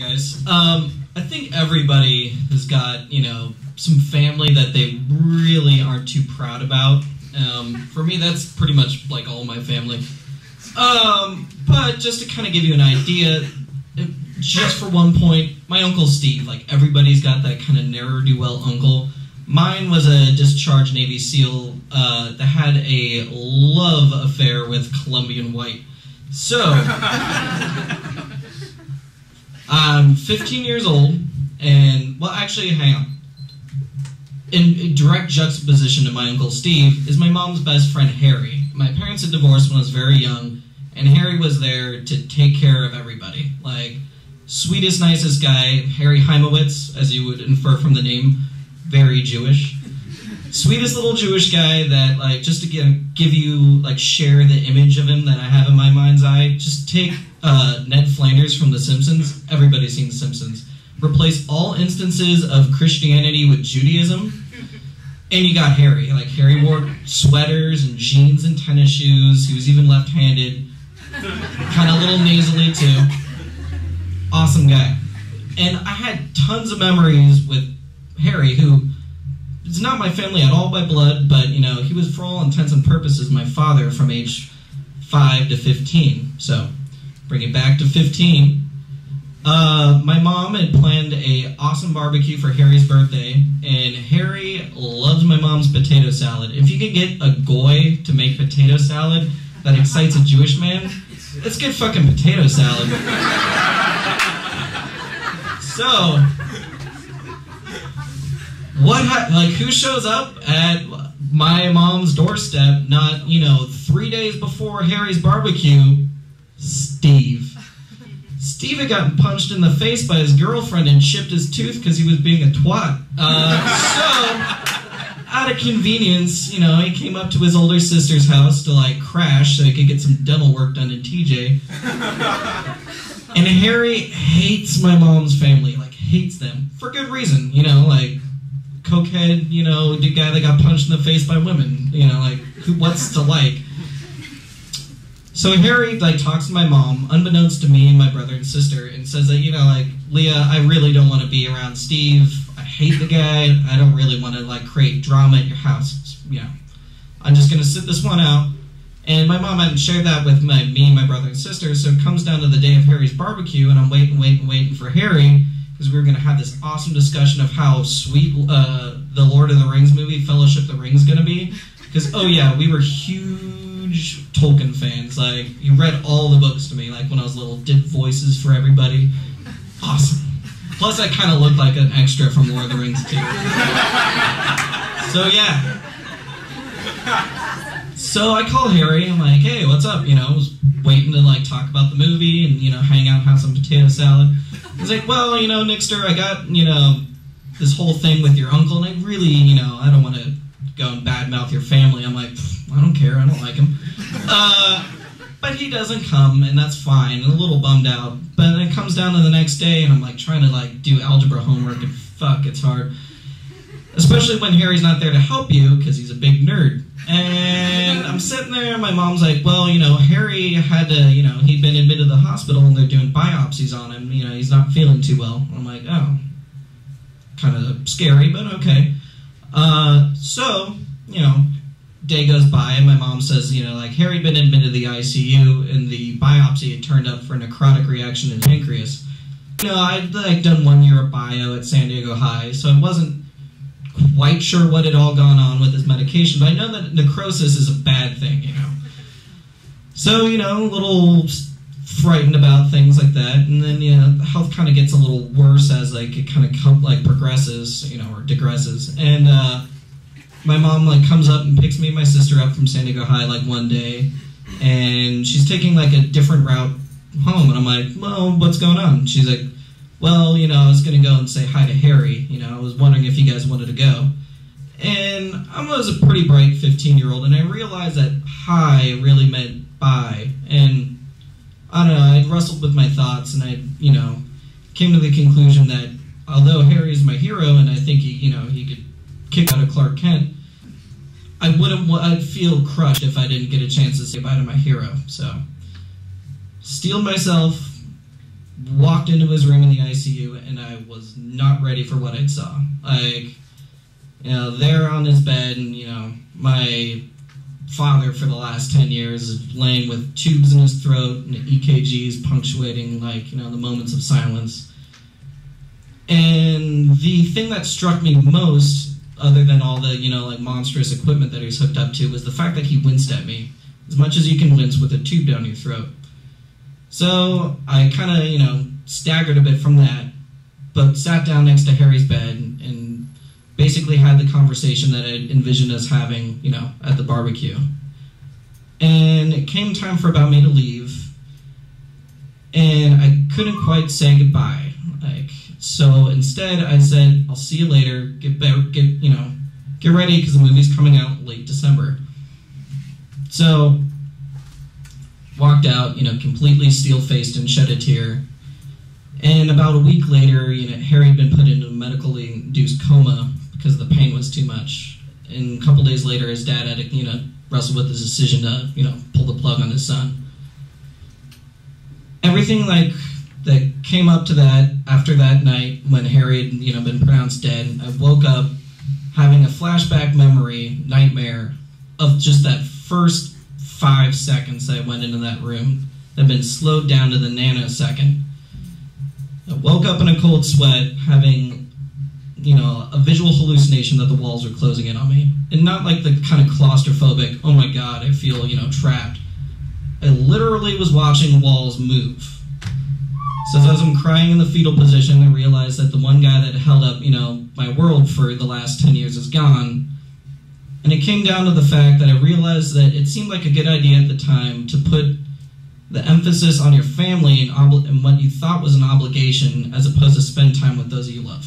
Guys. I think everybody has got, you know, some family that they really aren't too proud about. For me, that's pretty much like all my family. But just to kind of give you an idea, just for one point, my Uncle Steve, like everybody's got that kind of ne'er-do-well uncle. Mine was a discharged Navy SEAL that had a love affair with Colombian White. So, I'm 15 years old, and, well, actually, hang on. In direct juxtaposition to my Uncle Steve is my mom's best friend, Harry. My parents had divorced when I was very young, and Harry was there to take care of everybody. Like, sweetest, nicest guy, Harry Heimowitz, as you would infer from the name, very Jewish. Sweetest little Jewish guy that, like, just to give you, like, share the image of him that I have in my mind's eye, just take Ned Flanders from The Simpsons. Everybody's seen The Simpsons. Replace all instances of Christianity with Judaism, and you got Harry. Like, Harry wore sweaters and jeans and tennis shoes. He was even left-handed. Kind of a little nasally, too. Awesome guy. And I had tons of memories with Harry, who is not my family at all by blood, but, you know, he was, for all intents and purposes, my father from age 5 to 15. So, bring it back to 15. My mom had planned a awesome barbecue for Harry's birthday, and Harry loves my mom's potato salad. If you could get a goy to make potato salad that excites a Jewish man, let's get fucking potato salad. So, who shows up at my mom's doorstep not, 3 days before Harry's barbecue? Steve. Steve had gotten punched in the face by his girlfriend and chipped his tooth because he was being a twat. So, out of convenience, he came up to his older sister's house to, like, crash so he could get some dental work done in TJ. And Harry hates my mom's family, like, hates them. For good reason, like, cokehead, the guy that got punched in the face by women, what's to like? So Harry, talks to my mom, unbeknownst to me and my brother and sister, and says that, Leah, I really don't want to be around Steve. I hate the guy. I don't really want to, create drama at your house. I'm just going to sit this one out. And my mom hadn't shared that with me and my brother and sister, so it comes down to the day of Harry's barbecue, and I'm waiting for Harry, because we were going to have this awesome discussion of how sweet the Lord of the Rings movie, Fellowship of the Ring, is going to be. Because, oh yeah, we were huge Tolkien fans. Like, you read all the books to me, like when I was little, did voices for everybody. Awesome. Plus, I kind of looked like an extra from Lord of the Rings, too. So, yeah. So I call Harry, I'm like, hey, what's up? I was waiting to, talk about the movie and, hang out and have some potato salad. He's like, well, Nixter, I got, this whole thing with your uncle, and I really, I don't want to go and badmouth your family. I'm like, I don't care, I don't like him. But he doesn't come, and that's fine. I'm a little bummed out. But then it comes down to the next day, and I'm, trying to, do algebra homework, and fuck, it's hard. Especially when Harry's not there to help you, because he's a big nerd. And I'm sitting there, and my mom's like, well, Harry had to, he'd been admitted to the hospital, and they're doing biopsies on him. He's not feeling too well. I'm like, oh, kind of scary, but okay. So, day goes by, and my mom says, Harry'd been admitted to the ICU, and the biopsy had turned up for a necrotic reaction in his pancreas. I'd, done 1 year of bio at San Diego High, so I wasn't quite sure what had all gone on with his medication, but I know that necrosis is a bad thing, So, a little frightened about things like that, and then, the health kind of gets a little worse as, it kind of, progresses, or digresses, and, my mom, comes up and picks me and my sister up from San Diego High, one day, and she's taking, a different route home, and I'm like, well, what's going on? She's like, well, I was going to go and say hi to Harry. I was wondering if you guys wanted to go. And I was a pretty bright 15-year-old, and I realized that hi really meant bye. And I don't know, I'd wrestled with my thoughts, and I, came to the conclusion that although Harry's my hero, and I think he could kick out of Clark Kent, I'd feel crushed if I didn't get a chance to say bye to my hero. So, steeled myself, walked into his room in the ICU, and I was not ready for what I saw. Like, you know, there on his bed, and, you know, my father for the last 10 years is laying with tubes in his throat and EKGs punctuating, like, you know, the moments of silence. And the thing that struck me most, other than all the, you know, like, monstrous equipment that he was hooked up to, was the fact that he winced at me, as much as you can wince with a tube down your throat. So I kind of, you know, staggered a bit from that, but sat down next to Harry's bed and basically had the conversation that I envisioned us having, you know, at the barbecue. And it came time for about me to leave, and I couldn't quite say goodbye. Like, so instead I said, I'll see you later, get ready, because the movie's coming out late December. So, walked out, you know, completely steel-faced and shed a tear. And about a week later, you know, Harry had been put into a medically induced coma because the pain was too much. And a couple days later, his dad had to, you know, wrestle with his decision to, you know, pull the plug on his son. Everything, like, that came up to that, after that night, when Harry had, you know, been pronounced dead, I woke up having a flashback memory, nightmare, of just that first 5 seconds I went into that room that had been slowed down to the nanosecond. I woke up in a cold sweat, having, you know, a visual hallucination that the walls were closing in on me. And not like the kind of claustrophobic, oh my god, I feel, you know, trapped. I literally was watching walls move. So as I'm crying in the fetal position, I realized that the one guy that held up, you know, my world for the last 10 years is gone. And it came down to the fact that I realized that it seemed like a good idea at the time to put the emphasis on your family and what you thought was an obligation, as opposed to spend time with those you love.